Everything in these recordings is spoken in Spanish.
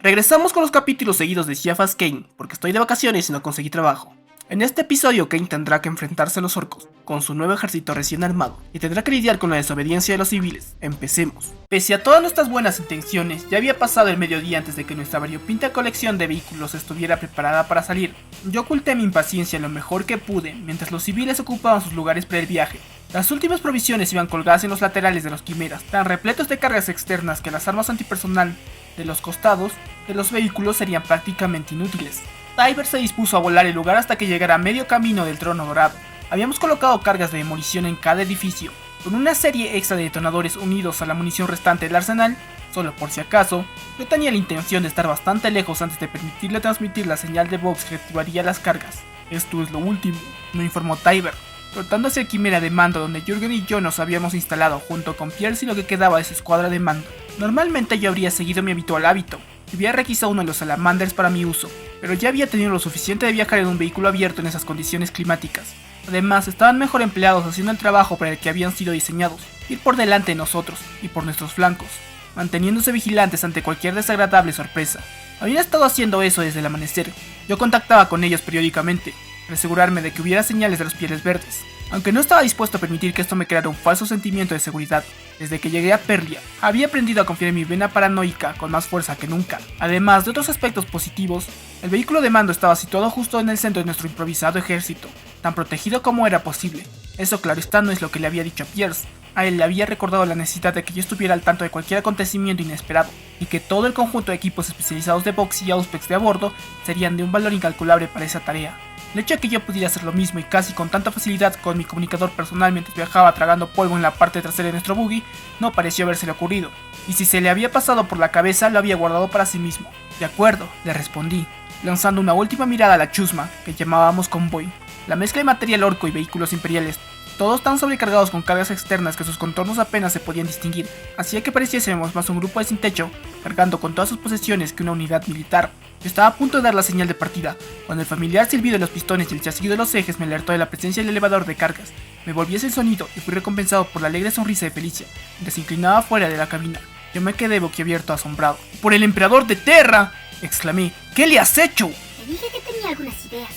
Regresamos con los capítulos seguidos de Sea of Kane, porque estoy de vacaciones y no conseguí trabajo. En este episodio Kane tendrá que enfrentarse a los orcos, con su nuevo ejército recién armado, y tendrá que lidiar con la desobediencia de los civiles. Empecemos. Pese a todas nuestras buenas intenciones, ya había pasado el mediodía antes de que nuestra variopinta colección de vehículos estuviera preparada para salir. Yo oculté mi impaciencia lo mejor que pude, mientras los civiles ocupaban sus lugares para el viaje. Las últimas provisiones iban colgadas en los laterales de los quimeras, tan repletos de cargas externas que las armas antipersonal de los costados de los vehículos serían prácticamente inútiles. Tiber se dispuso a volar el lugar hasta que llegara a medio camino del trono dorado. Habíamos colocado cargas de demolición en cada edificio, con una serie extra de detonadores unidos a la munición restante del arsenal. Solo por si acaso, yo tenía la intención de estar bastante lejos antes de permitirle transmitir la señal de Vox que activaría las cargas. Esto es lo último, me informó Tiber, trotando hacia el quimera de mando donde Jürgen y yo nos habíamos instalado junto con Pierce y lo que quedaba de su escuadra de mando. Normalmente yo habría seguido mi habitual hábito, y hubiera requisado uno de los salamanders para mi uso, pero ya había tenido lo suficiente de viajar en un vehículo abierto en esas condiciones climáticas. Además, estaban mejor empleados haciendo el trabajo para el que habían sido diseñados, ir por delante de nosotros y por nuestros flancos, manteniéndose vigilantes ante cualquier desagradable sorpresa. Habían estado haciendo eso desde el amanecer. Yo contactaba con ellos periódicamente, para asegurarme de que hubiera señales de los pieles verdes, aunque no estaba dispuesto a permitir que esto me creara un falso sentimiento de seguridad. Desde que llegué a Perlia, había aprendido a confiar en mi vena paranoica con más fuerza que nunca. Además de otros aspectos positivos, el vehículo de mando estaba situado justo en el centro de nuestro improvisado ejército, tan protegido como era posible. Eso claro está no es lo que le había dicho a Pierce. A él le había recordado la necesidad de que yo estuviera al tanto de cualquier acontecimiento inesperado, y que todo el conjunto de equipos especializados de Vox y Auspex de a bordo serían de un valor incalculable para esa tarea. El hecho de que yo pudiera hacer lo mismo y casi con tanta facilidad con mi comunicador personal mientras viajaba tragando polvo en la parte trasera de nuestro buggy no pareció habérsele ocurrido, y si se le había pasado por la cabeza lo había guardado para sí mismo. De acuerdo, le respondí, lanzando una última mirada a la chusma que llamábamos convoy, la mezcla de material orco y vehículos imperiales, todos tan sobrecargados con cargas externas que sus contornos apenas se podían distinguir, hacía que pareciésemos más un grupo de sin techo, cargando con todas sus posesiones que una unidad militar. Yo estaba a punto de dar la señal de partida, cuando el familiar silbido de los pistones y el chasquido de los ejes me alertó de la presencia del elevador de cargas. Me volví hacia el sonido y fui recompensado por la alegre sonrisa de Felicia, mientras se inclinaba fuera de la cabina. Yo me quedé boquiabierto asombrado. ¡Por el emperador de Terra!, exclamé. ¿Qué le has hecho?, Te dije que tenía algunas ideas,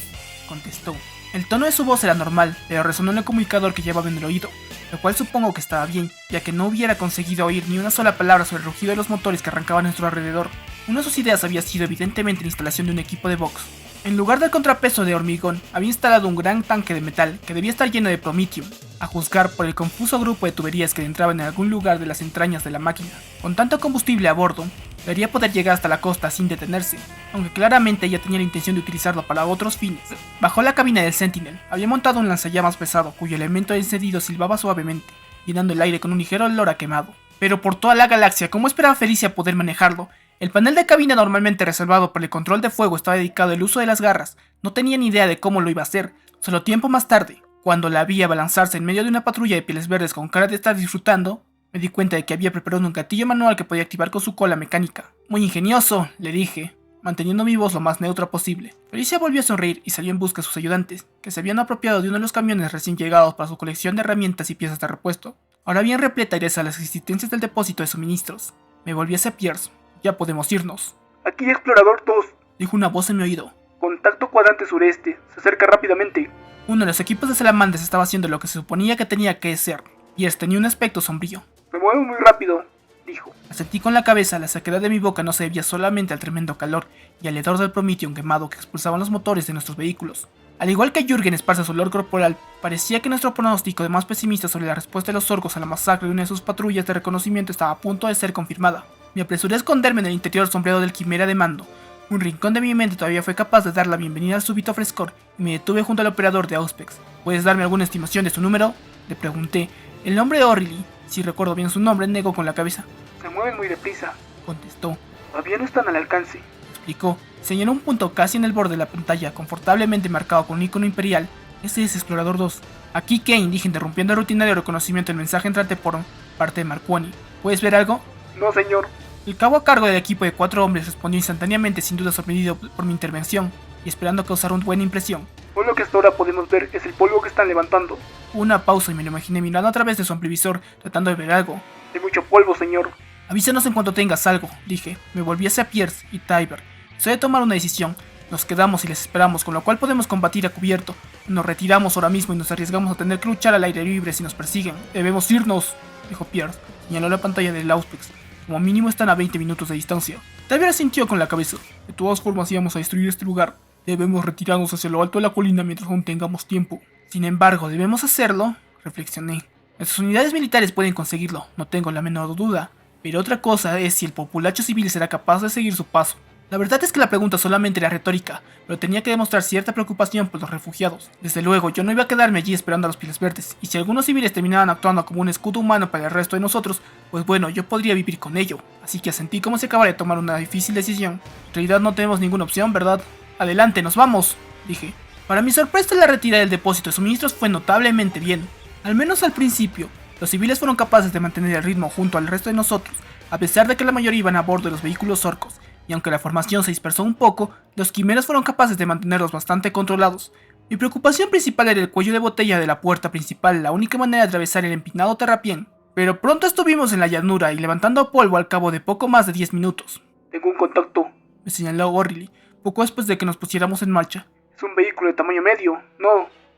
contestó. El tono de su voz era normal, pero resonó en el comunicador que llevaba en el oído, lo cual supongo que estaba bien, ya que no hubiera conseguido oír ni una sola palabra sobre el rugido de los motores que arrancaban a nuestro alrededor. Una de sus ideas había sido evidentemente la instalación de un equipo de Vox. En lugar del contrapeso de hormigón, había instalado un gran tanque de metal que debía estar lleno de Promethium, a juzgar por el confuso grupo de tuberías que entraban en algún lugar de las entrañas de la máquina. Con tanto combustible a bordo, debería poder llegar hasta la costa sin detenerse, aunque claramente ya tenía la intención de utilizarlo para otros fines. Bajo la cabina del Sentinel, había montado un lanzallamas pesado cuyo elemento encendido silbaba suavemente, llenando el aire con un ligero olor a quemado. Pero por toda la galaxia, ¿cómo esperaba Felicia poder manejarlo? El panel de cabina normalmente reservado para el control de fuego estaba dedicado al uso de las garras. No tenía ni idea de cómo lo iba a hacer. Solo tiempo más tarde, cuando la vi abalanzarse en medio de una patrulla de pieles verdes con cara de estar disfrutando, me di cuenta de que había preparado un gatillo manual que podía activar con su cola mecánica. Muy ingenioso, le dije, manteniendo mi voz lo más neutra posible. Felicia volvió a sonreír y salió en busca de sus ayudantes, que se habían apropiado de uno de los camiones recién llegados para su colección de herramientas y piezas de repuesto, ahora bien repleta y a las existencias del depósito de suministros. Me volví hacia Pierce. Ya podemos irnos. Aquí Explorador 2, dijo una voz en mi oído. Contacto cuadrante sureste, se acerca rápidamente. Uno de los equipos de salamandres estaba haciendo lo que se suponía que tenía que hacer. Pierce tenía un aspecto sombrío. Me muevo muy rápido, dijo. Asentí con la cabeza. La sequedad de mi boca no se debía solamente al tremendo calor y al hedor del Promethium quemado que expulsaban los motores de nuestros vehículos. Al igual que Jürgen esparce su olor corporal, parecía que nuestro pronóstico de más pesimista sobre la respuesta de los orcos a la masacre de una de sus patrullas de reconocimiento estaba a punto de ser confirmada. Me apresuré a esconderme en el interior sombreado del quimera de mando. Un rincón de mi mente todavía fue capaz de dar la bienvenida al súbito frescor y me detuve junto al operador de Auspex. ¿Puedes darme alguna estimación de su número?, le pregunté. El nombre de O'Reilly, si recuerdo bien su nombre, negó con la cabeza. Se mueven muy deprisa, contestó. Todavía no están al alcance, explicó. Señaló un punto casi en el borde de la pantalla, confortablemente marcado con un icono imperial. Ese es Explorador 2. Aquí Kane, dije interrumpiendo el rutinario reconocimiento del mensaje entrante por parte de Marconi. ¿Puedes ver algo? No, señor. El cabo a cargo del equipo de 4 hombres respondió instantáneamente, sin duda sorprendido por mi intervención y esperando causar una buena impresión. Pues lo que hasta ahora podemos ver es el polvo que están levantando. Hubo una pausa y me lo imaginé mirando a través de su amplivisor, tratando de ver algo. Hay mucho polvo, señor. Avísanos en cuanto tengas algo, dije. Me volví hacia Pierce y Tyber. Soy de tomar una decisión. Nos quedamos y les esperamos, con lo cual podemos combatir a cubierto. Nos retiramos ahora mismo y nos arriesgamos a tener que luchar al aire libre si nos persiguen. Debemos irnos, dijo Pierce. Señaló la pantalla del Auspex. Como mínimo están a 20 minutos de distancia. Tyber asintió con la cabeza. De todas formas íbamos a destruir este lugar. Debemos retirarnos hacia lo alto de la colina mientras aún tengamos tiempo. Sin embargo, ¿debemos hacerlo? Reflexioné. Nuestras unidades militares pueden conseguirlo, no tengo la menor duda. Pero otra cosa es si el populacho civil será capaz de seguir su paso. La verdad es que la pregunta solamente era retórica, pero tenía que demostrar cierta preocupación por los refugiados. Desde luego, yo no iba a quedarme allí esperando a los Pieles Verdes, y si algunos civiles terminaban actuando como un escudo humano para el resto de nosotros, pues bueno, yo podría vivir con ello. Así que sentí como se acababa de tomar una difícil decisión. En realidad no tenemos ninguna opción, ¿verdad? Adelante, nos vamos, dije. Para mi sorpresa, la retirada del depósito de suministros fue notablemente bien. Al menos al principio, los civiles fueron capaces de mantener el ritmo junto al resto de nosotros, a pesar de que la mayoría iban a bordo de los vehículos orcos. Y aunque la formación se dispersó un poco, los quimeras fueron capaces de mantenerlos bastante controlados. Mi preocupación principal era el cuello de botella de la puerta principal, la única manera de atravesar el empinado terrapién. Pero pronto estuvimos en la llanura y levantando polvo al cabo de poco más de 10 minutos. Tengo un contacto. Me señaló Orley, poco después de que nos pusiéramos en marcha. Es un vehículo de tamaño medio.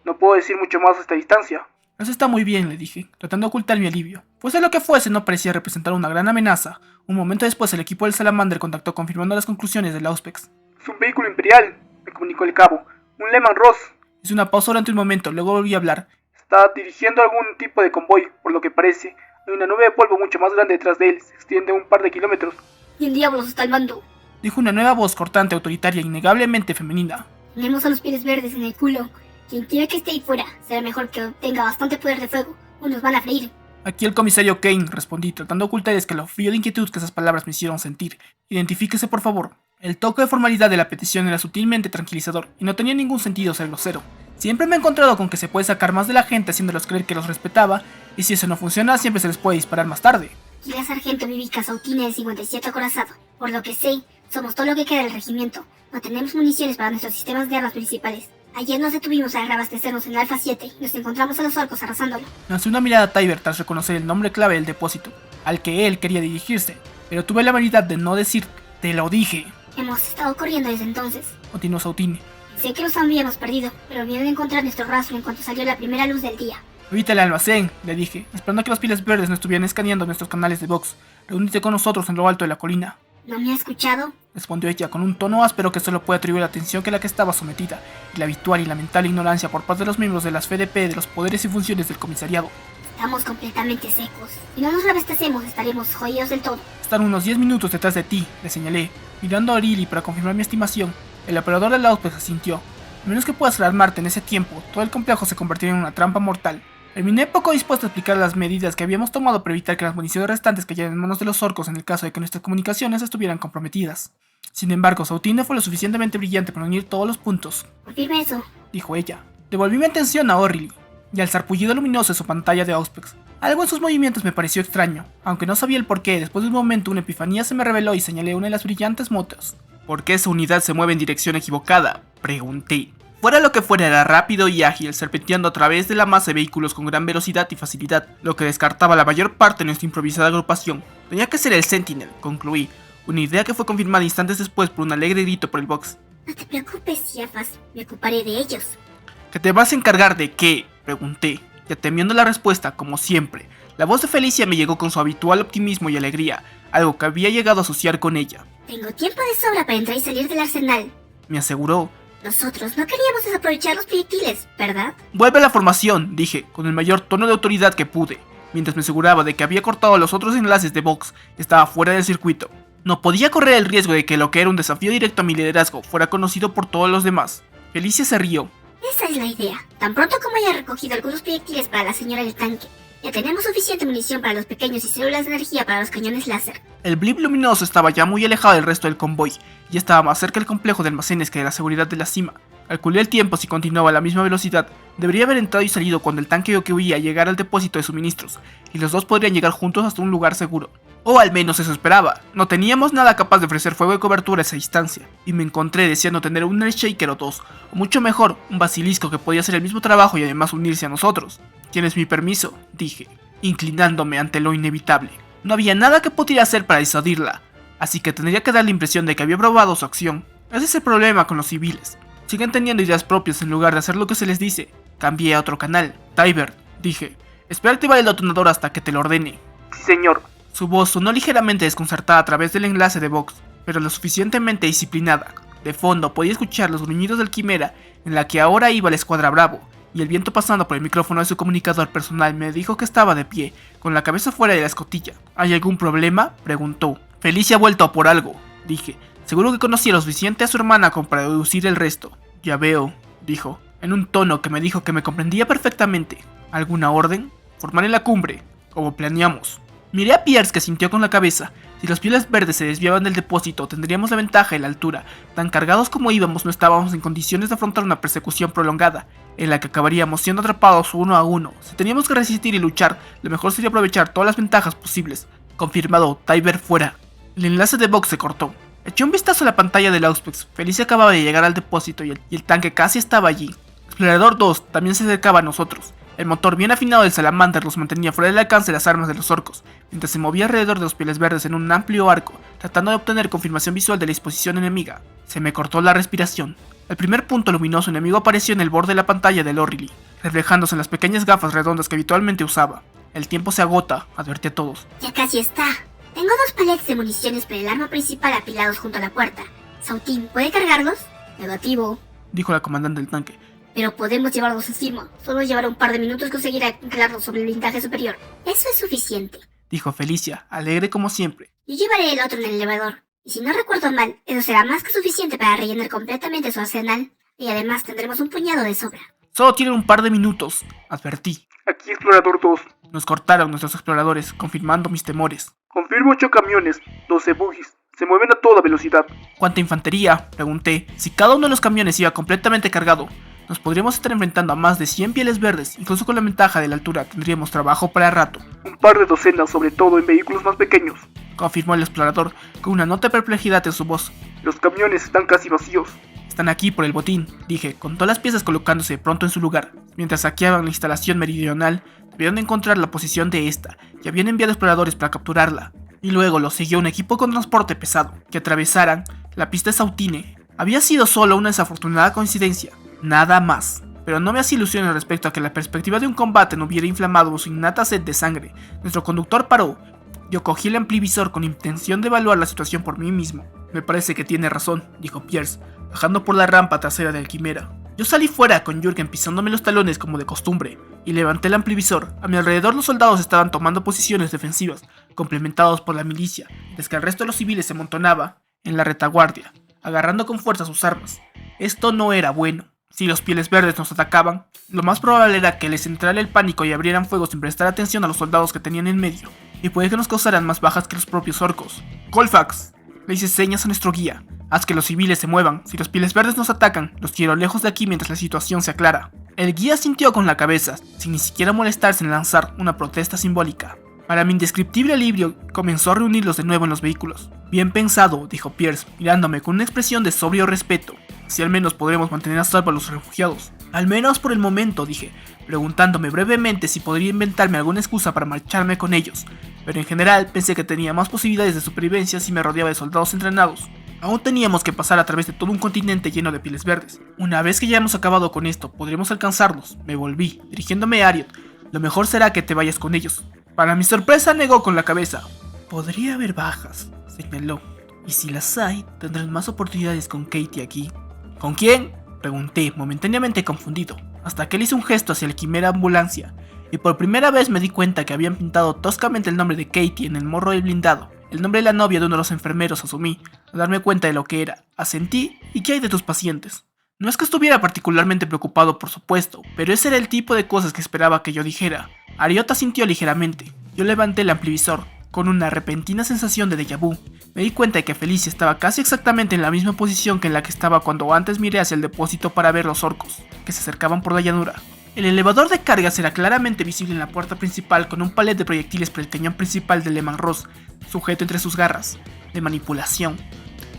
No puedo decir mucho más a esta distancia. Eso está muy bien, le dije, tratando de ocultar mi alivio. Fuese lo que fuese, no parecía representar una gran amenaza. Un momento después, el equipo del Salamander contactó confirmando las conclusiones del Auspex. Es un vehículo imperial, me comunicó el cabo. Un Lehman Ross. Hice una pausa durante un momento, luego volví a hablar. Está dirigiendo algún tipo de convoy, por lo que parece. Hay una nube de polvo mucho más grande detrás de él, se extiende un par de kilómetros. ¿Quién diablos está al mando? Dijo una nueva voz cortante, autoritaria e innegablemente femenina. Tenemos a los Pieles Verdes en el culo. Quien quiera que esté ahí fuera, será mejor que obtenga bastante poder de fuego, o nos van a freír. Aquí el comisario Kane, respondí, tratando de ocultar el escalofrío de inquietud que esas palabras me hicieron sentir. Identifíquese, por favor. El toque de formalidad de la petición era sutilmente tranquilizador, y no tenía ningún sentido ser grosero. Siempre me he encontrado con que se puede sacar más de la gente haciéndolos creer que los respetaba, y si eso no funciona, siempre se les puede disparar más tarde. Y la sargento Vivica Sautina del 57 acorazado. Por lo que sé, somos todo lo que queda del regimiento. No tenemos municiones para nuestros sistemas de armas principales. Ayer nos detuvimos a reabastecernos en Alpha 7 y nos encontramos a los orcos arrasándolo. Lancé una mirada a Tyber tras reconocer el nombre clave del depósito, al que él quería dirigirse, pero tuve la habilidad de no decir, te lo dije. Hemos estado corriendo desde entonces. Continuó Sautine. Sé que los habíamos perdido, pero vienen a encontrar nuestro rastro en cuanto salió la primera luz del día. Evita el almacén, le dije, esperando a que los Pieles Verdes no estuvieran escaneando nuestros canales de Vox. Reúnete con nosotros en lo alto de la colina. ¿No me ha escuchado? Respondió ella con un tono áspero que solo puede atribuir la atención que la que estaba sometida, y la habitual y lamentable ignorancia por parte de los miembros de las FDP de los poderes y funciones del comisariado. Estamos completamente secos. Si no nos reabastecemos, estaremos jodidos del todo. Están unos 10 minutos detrás de ti, le señalé, mirando a Orili para confirmar mi estimación. El operador del Auspex asintió. A menos que puedas alarmarte en ese tiempo, todo el complejo se convertiría en una trampa mortal. Terminé poco dispuesto a explicar las medidas que habíamos tomado para evitar que las municiones restantes cayeran en manos de los orcos en el caso de que nuestras comunicaciones estuvieran comprometidas. Sin embargo, Sautine fue lo suficientemente brillante para unir todos los puntos. Confirme eso, dijo ella. Devolví mi atención a Orley y al sarpullido luminoso de su pantalla de Auspex. Algo en sus movimientos me pareció extraño, aunque no sabía el porqué. Después de un momento una epifanía se me reveló y señalé una de las brillantes motos. ¿Por qué esa unidad se mueve en dirección equivocada?, pregunté. Fuera lo que fuera, era rápido y ágil, serpenteando a través de la masa de vehículos con gran velocidad y facilidad, lo que descartaba la mayor parte de nuestra improvisada agrupación. Tenía que ser el Sentinel, concluí, una idea que fue confirmada instantes después por un alegre grito por el box. No te preocupes, Chiafas, me ocuparé de ellos. ¿Que te vas a encargar de qué?, pregunté, ya temiendo la respuesta, como siempre. La voz de Felicia me llegó con su habitual optimismo y alegría, algo que había llegado a asociar con ella. Tengo tiempo de sobra para entrar y salir del arsenal, me aseguró. Nosotros no queríamos desaprovechar los proyectiles, ¿verdad? Vuelve a la formación, dije, con el mayor tono de autoridad que pude, mientras me aseguraba de que había cortado los otros enlaces de Vox y estaba fuera del circuito. No podía correr el riesgo de que lo que era un desafío directo a mi liderazgo fuera conocido por todos los demás. Felicia se rió. Esa es la idea. Tan pronto como haya recogido algunos proyectiles para la señora del tanque, ya tenemos suficiente munición para los pequeños y células de energía para los cañones láser. El blip luminoso estaba ya muy alejado del resto del convoy, y estaba más cerca del complejo de almacenes que de la seguridad de la cima. Calculé el tiempo. Si continuaba a la misma velocidad, debería haber entrado y salido cuando el tanque que huía llegara al depósito de suministros, y los dos podrían llegar juntos hasta un lugar seguro. O al menos eso esperaba. No teníamos nada capaz de ofrecer fuego de cobertura a esa distancia, y me encontré deseando tener un Earthshaker o dos, o mucho mejor, un basilisco que podía hacer el mismo trabajo y además unirse a nosotros. ¿Tienes mi permiso?, dije, inclinándome ante lo inevitable. No había nada que pudiera hacer para disuadirla, así que tendría que dar la impresión de que había probado su acción. Ese es el problema con los civiles. Siguen teniendo ideas propias en lugar de hacer lo que se les dice. Cambié a otro canal. Tybert, dije. Espera activar el detonador hasta que te lo ordene. Sí, señor. Su voz sonó ligeramente desconcertada a través del enlace de Vox, pero lo suficientemente disciplinada. De fondo podía escuchar los gruñidos del Quimera, en la que ahora iba la escuadra Bravo, y el viento pasando por el micrófono de su comunicador personal me dijo que estaba de pie, con la cabeza fuera de la escotilla. ¿Hay algún problema?, preguntó. Felicia ha vuelto a por algo, dije. Seguro que conocía lo suficiente a su hermana como para deducir el resto. Ya veo, dijo, en un tono que me dijo que me comprendía perfectamente. ¿Alguna orden? Formar en la cumbre, como planeamos. Miré a Pierce, que sintió con la cabeza. Si los pieles verdes se desviaban del depósito, tendríamos la ventaja de la altura. Tan cargados como íbamos, no estábamos en condiciones de afrontar una persecución prolongada, en la que acabaríamos siendo atrapados uno a uno. Si teníamos que resistir y luchar, lo mejor sería aprovechar todas las ventajas posibles. Confirmado, Tybert fuera. El enlace de Vox se cortó. Eché un vistazo a la pantalla del Auspex. Felicia acababa de llegar al depósito y el tanque casi estaba allí. Explorador 2 también se acercaba a nosotros. El motor bien afinado del Salamander los mantenía fuera del alcance de las armas de los orcos, mientras se movía alrededor de los pieles verdes en un amplio arco, tratando de obtener confirmación visual de la disposición enemiga. Se me cortó la respiración. El primer punto luminoso enemigo apareció en el borde de la pantalla del Orrily, reflejándose en las pequeñas gafas redondas que habitualmente usaba. El tiempo se agota, advertí a todos. Ya casi está. Tengo 2 paletes de municiones para el arma principal apilados junto a la puerta. Sautín, ¿puede cargarlos? Negativo, dijo la comandante del tanque. Pero podemos llevarlos encima. Solo llevará un par de minutos conseguir anclarlos sobre el blindaje superior. Eso es suficiente, dijo Felicia, alegre como siempre. Yo llevaré el otro en el elevador. Y si no recuerdo mal, eso será más que suficiente para rellenar completamente su arsenal. Y además tendremos un puñado de sobra. Solo tienen un par de minutos, advertí. Aquí Explorador 2. Nos cortaron nuestros exploradores, confirmando mis temores. Confirmo 8 camiones, 12 buggies. Se mueven a toda velocidad. ¿Cuánta infantería?, pregunté. Si cada uno de los camiones iba completamente cargado, nos podríamos estar enfrentando a más de 100 pieles verdes. Incluso con la ventaja de la altura tendríamos trabajo para rato. Un par de docenas, sobre todo en vehículos más pequeños, confirmó el explorador, con una nota de perplejidad en su voz. Los camiones están casi vacíos. Están aquí por el botín, dije, con todas las piezas colocándose pronto en su lugar. Mientras saqueaban la instalación meridional, debieron de encontrar la posición de esta, y habían enviado exploradores para capturarla. Y luego los siguió un equipo con transporte pesado, que atravesaran la pista de Sautine. Había sido solo una desafortunada coincidencia, nada más. Pero no me hacía ilusiones respecto a que la perspectiva de un combate no hubiera inflamado su innata sed de sangre. Nuestro conductor paró. Yo cogí el amplivisor con intención de evaluar la situación por mí mismo. Me parece que tiene razón, dijo Pierce, bajando por la rampa trasera del Quimera. Yo salí fuera con Jürgen pisándome los talones como de costumbre, y levanté el amplivisor. A mi alrededor los soldados estaban tomando posiciones defensivas, complementados por la milicia, mientras que el resto de los civiles se amontonaba en la retaguardia, agarrando con fuerza sus armas. Esto no era bueno. Si los pieles verdes nos atacaban, lo más probable era que les entrara el pánico y abrieran fuego sin prestar atención a los soldados que tenían en medio, y puede que nos causaran más bajas que los propios orcos. Colfax, le hice señas a nuestro guía. Haz que los civiles se muevan. Si los pieles verdes nos atacan, los quiero lejos de aquí mientras la situación se aclara. El guía sintió con la cabeza, sin ni siquiera molestarse en lanzar una protesta simbólica. Para mi indescriptible alivio, comenzó a reunirlos de nuevo en los vehículos. Bien pensado, dijo Pierce, mirándome con una expresión de sobrio respeto. Si al menos podremos mantener a salvo a los refugiados. Al menos por el momento, dije, preguntándome brevemente si podría inventarme alguna excusa para marcharme con ellos. Pero en general pensé que tenía más posibilidades de supervivencia si me rodeaba de soldados entrenados. Aún teníamos que pasar a través de todo un continente lleno de pieles verdes. Una vez que ya hemos acabado con esto, podremos alcanzarlos. Me volví, dirigiéndome a Ariot. Lo mejor será que te vayas con ellos. Para mi sorpresa negó con la cabeza. Podría haber bajas, señaló. Y si las hay, tendrán más oportunidades con Katie aquí. ¿Con quién?, pregunté, momentáneamente confundido, hasta que él hizo un gesto hacia el Quimera ambulancia, y por primera vez me di cuenta que habían pintado toscamente el nombre de Katie en el morro del blindado. El nombre de la novia de uno de los enfermeros, asumí, al darme cuenta de lo que era. Asentí. ¿Y qué hay de tus pacientes? No es que estuviera particularmente preocupado, por supuesto, pero ese era el tipo de cosas que esperaba que yo dijera. Ariot asintió ligeramente. Yo levanté el amplivisor, con una repentina sensación de déjà vu. Me di cuenta de que Felicia estaba casi exactamente en la misma posición que en la que estaba cuando antes miré hacia el depósito para ver los orcos, que se acercaban por la llanura. El elevador de cargas era claramente visible en la puerta principal con un palet de proyectiles para el cañón principal de Lehman Ross, sujeto entre sus garras, de manipulación,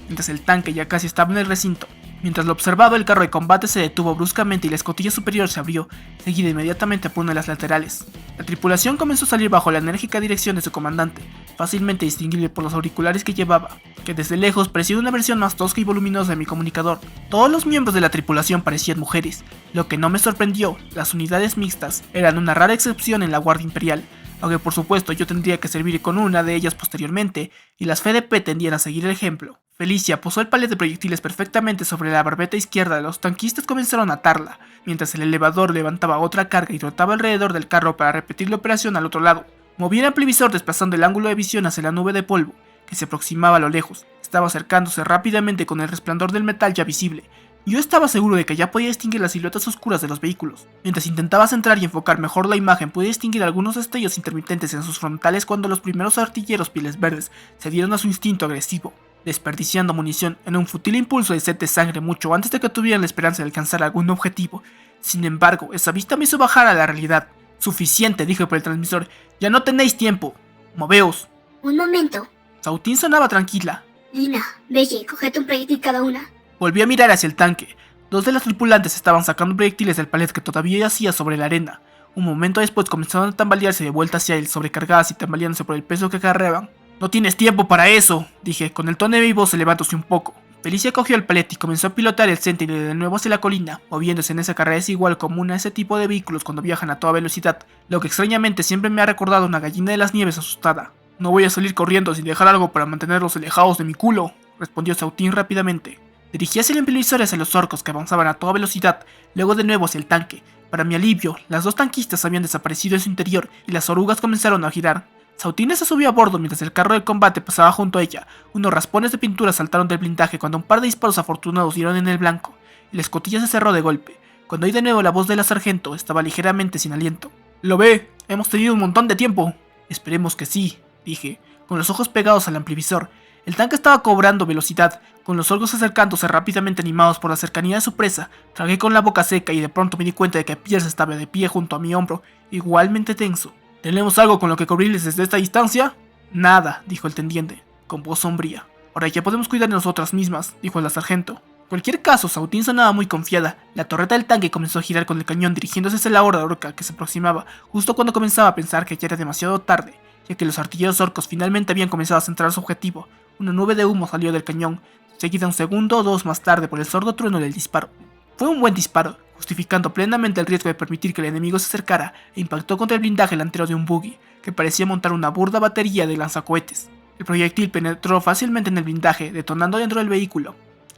mientras el tanque ya casi estaba en el recinto. Mientras lo observaba, el carro de combate se detuvo bruscamente y la escotilla superior se abrió, seguida inmediatamente por una de las laterales. La tripulación comenzó a salir bajo la enérgica dirección de su comandante, fácilmente distinguible por los auriculares que llevaba, que desde lejos parecía una versión más tosca y voluminosa de mi comunicador. Todos los miembros de la tripulación parecían mujeres, lo que no me sorprendió. Las unidades mixtas eran una rara excepción en la Guardia Imperial, aunque por supuesto yo tendría que servir con una de ellas posteriormente, y las FDP tendían a seguir el ejemplo. Felicia posó el palet de proyectiles perfectamente sobre la barbeta izquierda. Los tanquistas comenzaron a atarla, mientras el elevador levantaba otra carga y rotaba alrededor del carro para repetir la operación al otro lado. Moví el amplivisor desplazando el ángulo de visión hacia la nube de polvo, que se aproximaba a lo lejos. Estaba acercándose rápidamente con el resplandor del metal ya visible. Yo estaba seguro de que ya podía distinguir las siluetas oscuras de los vehículos. Mientras intentaba centrar y enfocar mejor la imagen, pude distinguir algunos destellos intermitentes en sus frontales cuando los primeros artilleros pieles verdes se dieron a su instinto agresivo, desperdiciando munición en un fútil impulso de sed de sangre mucho antes de que tuvieran la esperanza de alcanzar algún objetivo. Sin embargo, esa vista me hizo bajar a la realidad. Suficiente, dije por el transmisor. Ya no tenéis tiempo. Moveos. Un momento. Sautín sonaba tranquila. Lina, Belle, coged un proyectil cada una. Volví a mirar hacia el tanque. Dos de las tripulantes estaban sacando proyectiles del palet que todavía yacía sobre la arena. Un momento después comenzaron a tambalearse de vuelta hacia él, sobrecargadas y tambaleándose por el peso que cargaban. No tienes tiempo para eso, dije, con el tono de mi voz elevándose un poco. Felicia cogió el palet y comenzó a pilotar el Sentinel de nuevo hacia la colina, moviéndose en esa carrera desigual común a ese tipo de vehículos cuando viajan a toda velocidad, lo que extrañamente siempre me ha recordado una gallina de las nieves asustada. No voy a salir corriendo sin dejar algo para mantenerlos alejados de mi culo, respondió Sautín rápidamente. Dirigí hacia el amplivisor hacia los orcos que avanzaban a toda velocidad, luego de nuevo hacia el tanque. Para mi alivio, las dos tanquistas habían desaparecido en su interior y las orugas comenzaron a girar. Sautín se subió a bordo mientras el carro de combate pasaba junto a ella. Unos raspones de pintura saltaron del blindaje cuando un par de disparos afortunados dieron en el blanco, y la escotilla se cerró de golpe. Cuando oí de nuevo la voz de la sargento, estaba ligeramente sin aliento. «Lo ve, hemos tenido un montón de tiempo». «Esperemos que sí», dije, con los ojos pegados al amplivisor. El tanque estaba cobrando velocidad, con los orcos acercándose rápidamente animados por la cercanía de su presa. Tragué con la boca seca y de pronto me di cuenta de que Pierce estaba de pie junto a mi hombro, igualmente tenso. ¿Tenemos algo con lo que cubrirles desde esta distancia? Nada, dijo el tendiente, con voz sombría. Ahora ya podemos cuidar de nosotras mismas, dijo la sargento. En cualquier caso, Sautín sonaba muy confiada. La torreta del tanque comenzó a girar con el cañón dirigiéndose hacia la horda orca que se aproximaba, justo cuando comenzaba a pensar que ya era demasiado tarde, ya que los artilleros orcos finalmente habían comenzado a centrar su objetivo. Una nube de humo salió del cañón, seguida un segundo o dos más tarde por el sordo trueno del disparo. Fue un buen disparo, justificando plenamente el riesgo de permitir que el enemigo se acercara, e impactó contra el blindaje delantero de un buggy, que parecía montar una burda batería de lanzacohetes. El proyectil penetró fácilmente en el blindaje, detonando dentro del vehículo,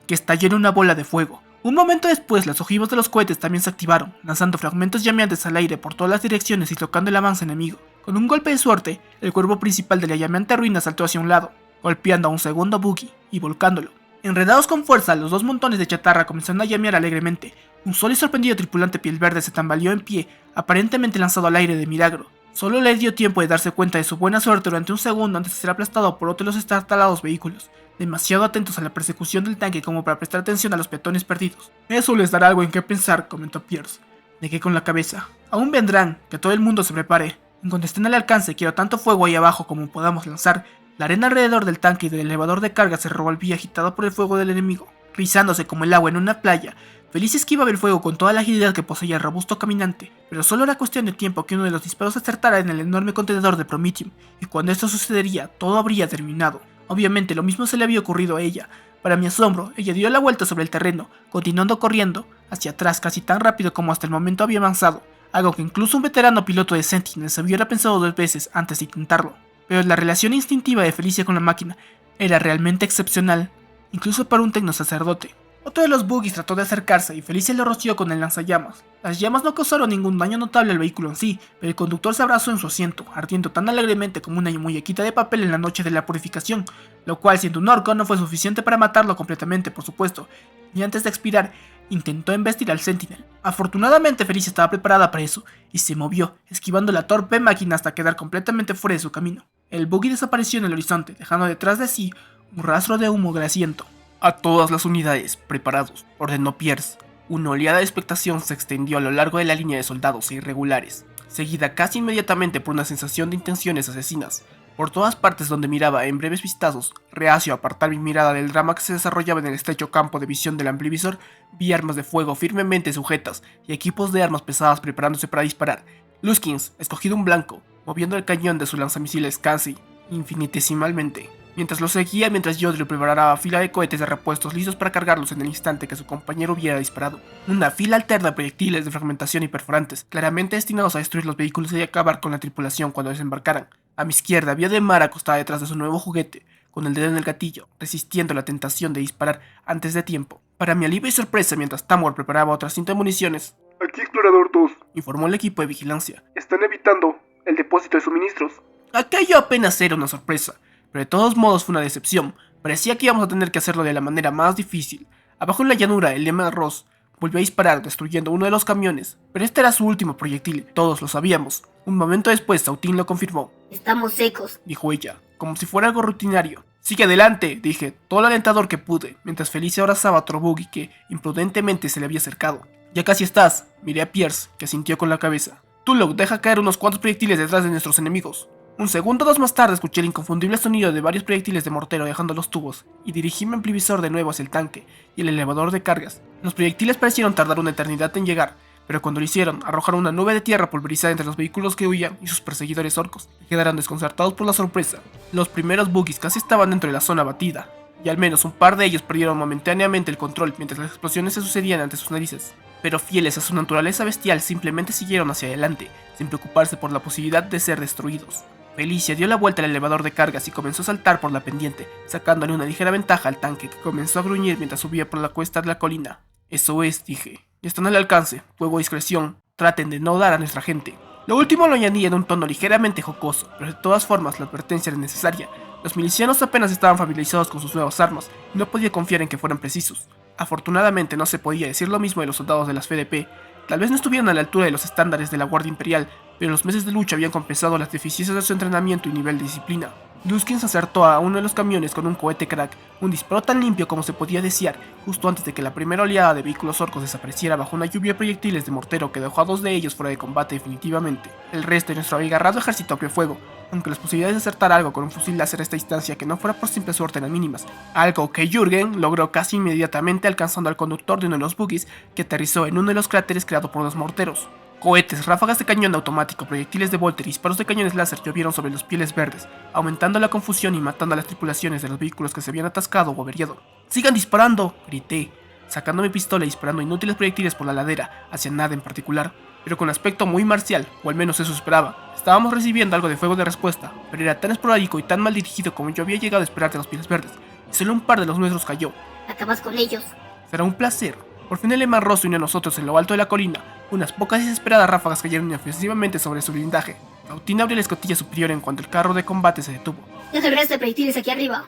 que estalló en una bola de fuego. Un momento después, las ojivas de los cohetes también se activaron, lanzando fragmentos llameantes al aire por todas las direcciones y tocando el avance enemigo. Con un golpe de suerte, el cuerpo principal de la llameante ruina saltó hacia un lado, golpeando a un segundo buggy y volcándolo. Enredados con fuerza, los dos montones de chatarra comenzaron a llamear alegremente. Un solo y sorprendido tripulante piel verde se tambaleó en pie, aparentemente lanzado al aire de milagro. Solo le dio tiempo de darse cuenta de su buena suerte durante un segundo antes de ser aplastado por otro de los estartalados vehículos, demasiado atentos a la persecución del tanque como para prestar atención a los peatones perdidos. Eso les dará algo en qué pensar, comentó Pierce. Negué con la cabeza. Aún vendrán, que todo el mundo se prepare. En cuanto estén al alcance, quiero tanto fuego ahí abajo como podamos lanzar. La arena alrededor del tanque y del elevador de carga se revolvía agitada por el fuego del enemigo, rizándose como el agua en una playa. Felicia esquivaba el fuego con toda la agilidad que poseía el robusto caminante, pero solo era cuestión de tiempo que uno de los disparos acertara en el enorme contenedor de Prometheum, y cuando esto sucedería, todo habría terminado. Obviamente lo mismo se le había ocurrido a ella. Para mi asombro, ella dio la vuelta sobre el terreno, continuando corriendo hacia atrás casi tan rápido como hasta el momento había avanzado, algo que incluso un veterano piloto de Sentinel se hubiera pensado 2 veces antes de intentarlo. Pero la relación instintiva de Felicia con la máquina era realmente excepcional, incluso para un tecnosacerdote. Otro de los buggies trató de acercarse y Felicia lo roció con el lanzallamas. Las llamas no causaron ningún daño notable al vehículo en sí, pero el conductor se abrazó en su asiento, ardiendo tan alegremente como una muñequita de papel en la noche de la purificación, lo cual, siendo un orco, no fue suficiente para matarlo completamente, por supuesto, y antes de expirar, intentó embestir al Sentinel. Afortunadamente Felicia estaba preparada para eso, y se movió, esquivando la torpe máquina hasta quedar completamente fuera de su camino. El buggy desapareció en el horizonte, dejando detrás de sí un rastro de humo grasiento. «A todas las unidades, preparados», ordenó Pierce. Una oleada de expectación se extendió a lo largo de la línea de soldados irregulares, seguida casi inmediatamente por una sensación de intenciones asesinas. Por todas partes donde miraba en breves vistazos, reacio a apartar mi mirada del drama que se desarrollaba en el estrecho campo de visión del amplivisor, vi armas de fuego firmemente sujetas y equipos de armas pesadas preparándose para disparar. Luskins, escogido un blanco, moviendo el cañón de su lanzamisiles Casey, infinitesimalmente. Mientras lo seguía, mientras Jodrell preparaba fila de cohetes de repuestos listos para cargarlos en el instante que su compañero hubiera disparado. Una fila alterna de proyectiles de fragmentación y perforantes, claramente destinados a destruir los vehículos y acabar con la tripulación cuando desembarcaran. A mi izquierda vio a Demar acostada detrás de su nuevo juguete, con el dedo en el gatillo, resistiendo la tentación de disparar antes de tiempo. Para mi alivio y sorpresa, mientras Tamworth preparaba otra cinta de municiones, Aquí Explorador 2. informó el equipo de vigilancia. Están evitando el depósito de suministros. Aquello apenas era una sorpresa, pero de todos modos fue una decepción. Parecía que íbamos a tener que hacerlo de la manera más difícil. Abajo en la llanura, el Lema Ross volvió a disparar, destruyendo uno de los camiones, pero este era su último proyectil, todos lo sabíamos. Un momento después, Sautin lo confirmó. Estamos secos, Dijo ella, como si fuera algo rutinario. Sigue adelante, dije, todo lo alentador que pude, mientras Felicia abrazaba a otro buggy que imprudentemente se le había acercado. Ya casi estás, miré a Pierce, que asintió con la cabeza. Tulloch deja caer unos cuantos proyectiles detrás de nuestros enemigos. Un segundo o dos más tarde escuché el inconfundible sonido de varios proyectiles de mortero dejando los tubos, y dirigí mi amplivisor de nuevo hacia el tanque y el elevador de cargas. Los proyectiles parecieron tardar una eternidad en llegar, pero cuando lo hicieron, arrojaron una nube de tierra pulverizada entre los vehículos que huían y sus perseguidores orcos, y quedaron desconcertados por la sorpresa. Los primeros buggies casi estaban dentro de la zona batida, y al menos un par de ellos perdieron momentáneamente el control mientras las explosiones se sucedían ante sus narices. Pero fieles a su naturaleza bestial simplemente siguieron hacia adelante, sin preocuparse por la posibilidad de ser destruidos. Felicia dio la vuelta al elevador de cargas y comenzó a saltar por la pendiente, sacándole una ligera ventaja al tanque que comenzó a gruñir mientras subía por la cuesta de la colina. Eso es, dije. Ya están al alcance, fuego a discreción, traten de no dar a nuestra gente. Lo último lo añadí en un tono ligeramente jocoso, pero de todas formas la advertencia era necesaria. Los milicianos apenas estaban familiarizados con sus nuevas armas y no podía confiar en que fueran precisos. Afortunadamente no se podía decir lo mismo de los soldados de las FDP. Tal vez no estuvieran a la altura de los estándares de la Guardia Imperial, pero los meses de lucha habían compensado las deficiencias de su entrenamiento y nivel de disciplina. Luskins acertó a uno de los camiones con un cohete crack, un disparo tan limpio como se podía desear, justo antes de que la primera oleada de vehículos orcos desapareciera bajo una lluvia de proyectiles de mortero que dejó a 2 de ellos fuera de combate definitivamente. El resto de nuestro abigarrado ejército abrió fuego, aunque las posibilidades de acertar algo con un fusil láser a esta distancia que no fuera por simple suerte eran mínimas, algo que Jürgen logró casi inmediatamente alcanzando al conductor de uno de los buggies que aterrizó en uno de los cráteres creados por los morteros. Cohetes, ráfagas de cañón automático, proyectiles de Volter y disparos de cañones láser llovieron sobre los pieles verdes, aumentando la confusión y matando a las tripulaciones de los vehículos que se habían atascado o averiado. ¡Sigan disparando!, grité, sacando mi pistola y disparando inútiles proyectiles por la ladera, hacia nada en particular, pero con aspecto muy marcial, o al menos eso esperaba. Estábamos recibiendo algo de fuego de respuesta, pero era tan esporádico y tan mal dirigido como yo había llegado a esperar de los pieles verdes, y solo un par de los nuestros cayó. acabas con ellos. Será un placer. Por fin el Lema Ross unió a nosotros en lo alto de la colina. Unas pocas y desesperadas ráfagas cayeron inofensivamente sobre su blindaje. Sautin abrió la escotilla superior en cuanto el carro de combate se detuvo. Deja el resto de proyectiles aquí arriba.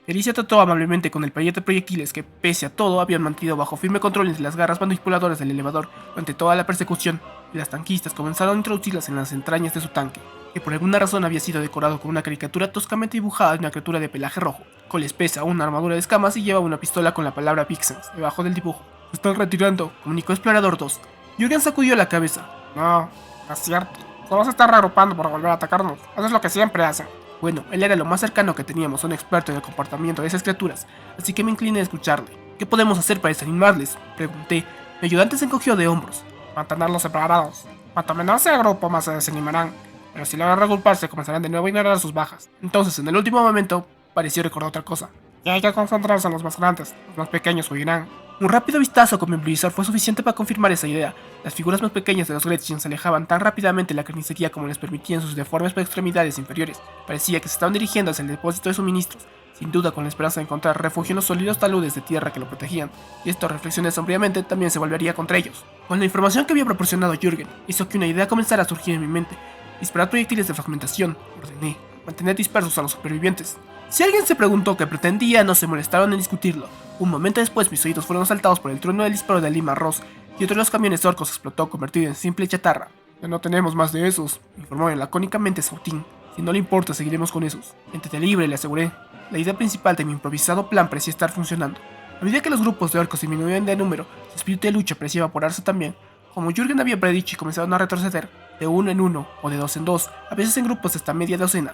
Felicia trató amablemente con el paquete de proyectiles que, pese a todo, habían mantenido bajo firme control entre las garras manipuladoras del elevador durante toda la persecución, y las tanquistas comenzaron a introducirlas en las entrañas de su tanque, que por alguna razón había sido decorado con una caricatura toscamente dibujada de una criatura de pelaje rojo. Cole espesa, una armadura de escamas y llevaba una pistola con la palabra Vixens debajo del dibujo. «Se están retirando», comunicó Explorador 2. Jürgen sacudió la cabeza. «No, no es cierto. Solo se están reagrupando para volver a atacarnos. Eso es lo que siempre hacen». Bueno, él era lo más cercano que teníamos a un experto en el comportamiento de esas criaturas, así que me incliné a escucharle. «¿Qué podemos hacer para desanimarles?», pregunté. Mi ayudante se encogió de hombros. «Mantenerlos separados. Cuanto menor sea el grupo, más se desanimarán. Pero si logran reagruparse, comenzarán de nuevo a ignorar sus bajas». Entonces, en el último momento, pareció recordar otra cosa. «Y hay que concentrarse en los más grandes. Los más pequeños huirán». Un rápido vistazo con mi amplivisor fue suficiente para confirmar esa idea. Las figuras más pequeñas de los Gretchen se alejaban tan rápidamente de la carnicería como les permitían sus deformes extremidades inferiores. Parecía que se estaban dirigiendo hacia el depósito de suministros, sin duda con la esperanza de encontrar refugio en los sólidos taludes de tierra que lo protegían, y esto, reflexioné sombríamente, también se volvería contra ellos. Con la información que había proporcionado Jürgen, hizo que una idea comenzara a surgir en mi mente. Disparar proyectiles de fragmentación, ordené. Mantener dispersos a los supervivientes. Si alguien se preguntó qué pretendía, no se molestaron en discutirlo. Un momento después mis oídos fueron asaltados por el trueno del disparo de Lema Ross y otro de los camiones orcos explotó convertido en simple chatarra. «Ya no tenemos más de esos», informó lacónicamente Sautin. «Si no le importa, seguiremos con esos». «Entente libre», le aseguré. La idea principal de mi improvisado plan parecía estar funcionando. A medida que los grupos de orcos disminuían de número, su espíritu de lucha parecía evaporarse también. Como Jürgen había predicho y comenzaron a retroceder, de 1 en 1 o de 2 en 2, a veces en grupos de hasta media docena.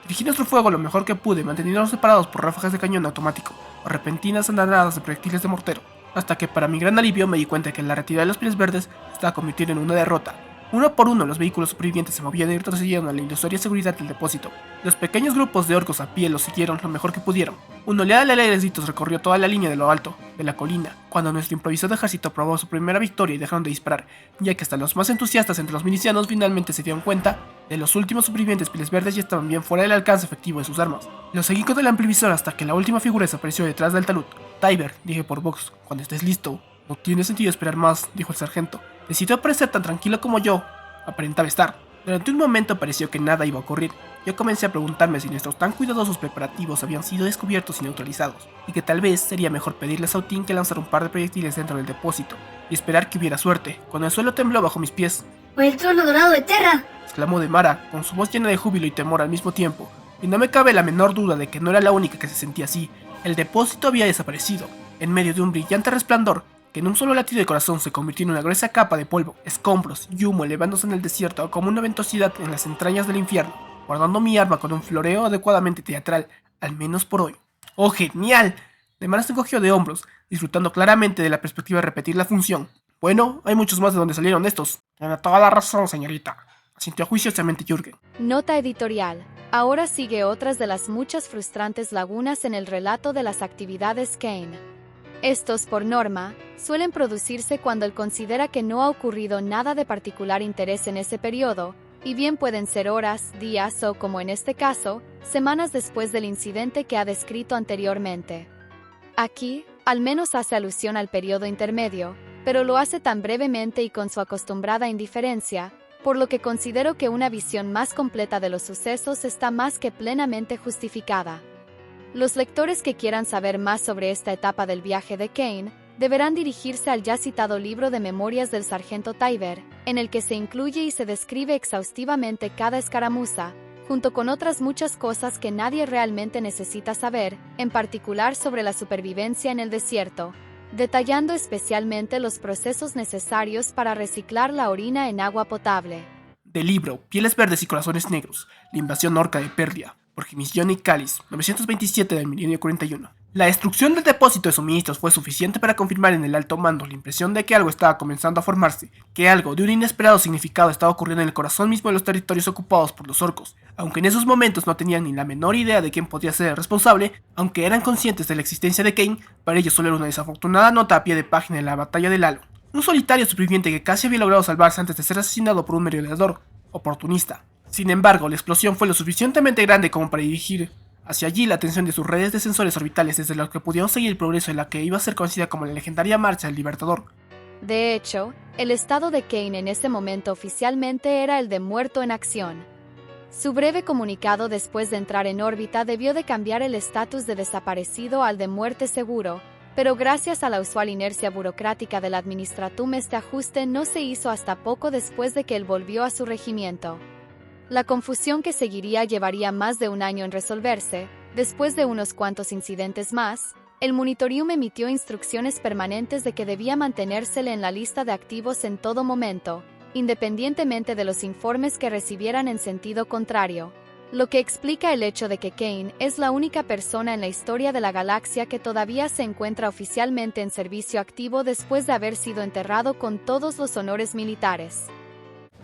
Dirigí nuestro fuego lo mejor que pude, manteniéndonos separados por ráfagas de cañón automático o repentinas andanadas de proyectiles de mortero, hasta que para mi gran alivio me di cuenta que la retirada de los pieles verdes estaba convirtiendo en una derrota. Uno por uno los vehículos supervivientes se movían y retrocedieron a la ilusoria seguridad del depósito. Los pequeños grupos de orcos a pie los siguieron lo mejor que pudieron. Una oleada de alegres gritos recorrió toda la línea de lo alto de la colina, cuando nuestro improvisado ejército probó su primera victoria y dejaron de disparar, ya que hasta los más entusiastas entre los milicianos finalmente se dieron cuenta de los últimos supervivientes pieles verdes ya estaban bien fuera del alcance efectivo de sus armas. Los seguí con el amplivisor hasta que la última figura desapareció detrás del talud. Tyber, dije por voz, cuando estés listo. No tiene sentido esperar más, dijo el sargento. Decidió parecer tan tranquilo como yo aparentaba estar. Durante un momento pareció que nada iba a ocurrir. Yo comencé a preguntarme si nuestros tan cuidadosos preparativos habían sido descubiertos y neutralizados, y que tal vez sería mejor pedirle a Sautin que lanzara un par de proyectiles dentro del depósito, y esperar que hubiera suerte, cuando el suelo tembló bajo mis pies. ¡Por el trono dorado de Terra! Exclamó Demara, con su voz llena de júbilo y temor al mismo tiempo, y no me cabe la menor duda de que no era la única que se sentía así. El depósito había desaparecido, en medio de un brillante resplandor, que en un solo latido de corazón se convirtió en una gruesa capa de polvo, escombros y humo elevándose en el desierto como una ventosidad en las entrañas del infierno, guardando mi arma con un floreo adecuadamente teatral, al menos por hoy. ¡Oh, genial! Demara se encogió de hombros, disfrutando claramente de la perspectiva de repetir la función. Bueno, hay muchos más de donde salieron estos. Tiene toda la razón, señorita, asintió juiciosamente Jürgen. Nota editorial. Ahora sigue otras de las muchas frustrantes lagunas en el relato de las actividades Kane. Estos, por norma, suelen producirse cuando él considera que no ha ocurrido nada de particular interés en ese periodo, y bien pueden ser horas, días o, como en este caso, semanas después del incidente que ha descrito anteriormente. Aquí, al menos hace alusión al periodo intermedio, pero lo hace tan brevemente y con su acostumbrada indiferencia, por lo que considero que una visión más completa de los sucesos está más que plenamente justificada. Los lectores que quieran saber más sobre esta etapa del viaje de Kane deberán dirigirse al ya citado libro de memorias del sargento Tyber, en el que se incluye y se describe exhaustivamente cada escaramuza, junto con otras muchas cosas que nadie realmente necesita saber, en particular sobre la supervivencia en el desierto, detallando especialmente los procesos necesarios para reciclar la orina en agua potable. Del libro Pieles Verdes y Corazones Negros, la invasión orca de Perdia, por Johnny Callis, 927 del milenio 41. La destrucción del depósito de suministros fue suficiente para confirmar en el alto mando la impresión de que algo estaba comenzando a formarse, que algo de un inesperado significado estaba ocurriendo en el corazón mismo de los territorios ocupados por los orcos. Aunque en esos momentos no tenían ni la menor idea de quién podría ser el responsable, aunque eran conscientes de la existencia de Kane, para ellos solo era una desafortunada nota a pie de página en la batalla del Halo. Un solitario superviviente que casi había logrado salvarse antes de ser asesinado por un merodeador oportunista. Sin embargo, la explosión fue lo suficientemente grande como para dirigir hacia allí la atención de sus redes de sensores orbitales, desde los que pudieron seguir el progreso de la que iba a ser conocida como la legendaria Marcha del Libertador. De hecho, el estado de Kane en ese momento oficialmente era el de muerto en acción. Su breve comunicado después de entrar en órbita debió de cambiar el estatus de desaparecido al de muerte seguro, pero gracias a la usual inercia burocrática del Administratum este ajuste no se hizo hasta poco después de que él volvió a su regimiento. La confusión que seguiría llevaría más de un año en resolverse. Después de unos cuantos incidentes más, el Monitorium emitió instrucciones permanentes de que debía mantenérsele en la lista de activos en todo momento, independientemente de los informes que recibieran en sentido contrario, lo que explica el hecho de que Kane es la única persona en la historia de la galaxia que todavía se encuentra oficialmente en servicio activo después de haber sido enterrado con todos los honores militares.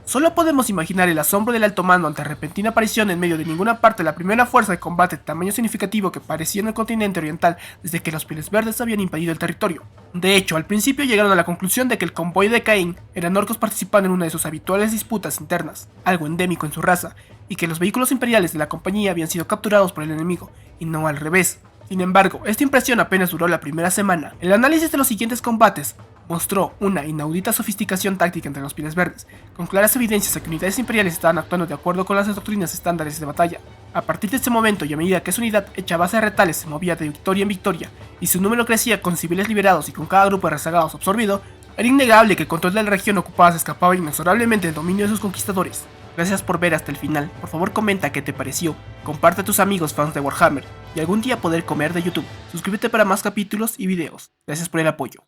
Solo podemos imaginar el asombro del alto mando ante la repentina aparición en medio de ninguna parte de la primera fuerza de combate de tamaño significativo que parecía en el continente oriental desde que los Pieles Verdes habían invadido el territorio. De hecho, al principio llegaron a la conclusión de que el convoy de Kane eran orcos participando en una de sus habituales disputas internas, algo endémico en su raza, y que los vehículos imperiales de la compañía habían sido capturados por el enemigo, y no al revés. Sin embargo, esta impresión apenas duró la primera semana. El análisis de los siguientes combates mostró una inaudita sofisticación táctica entre los Pieles Verdes, con claras evidencias de que unidades imperiales estaban actuando de acuerdo con las doctrinas estándares de batalla. A partir de ese momento y a medida que su unidad hecha base de retales se movía de victoria en victoria y su número crecía con civiles liberados y con cada grupo de rezagados absorbido, era innegable que el control de la región ocupada se escapaba inexorablemente del dominio de sus conquistadores. Gracias por ver hasta el final, por favor comenta qué te pareció, comparte a tus amigos fans de Warhammer y algún día poder comer de YouTube. Suscríbete para más capítulos y videos. Gracias por el apoyo.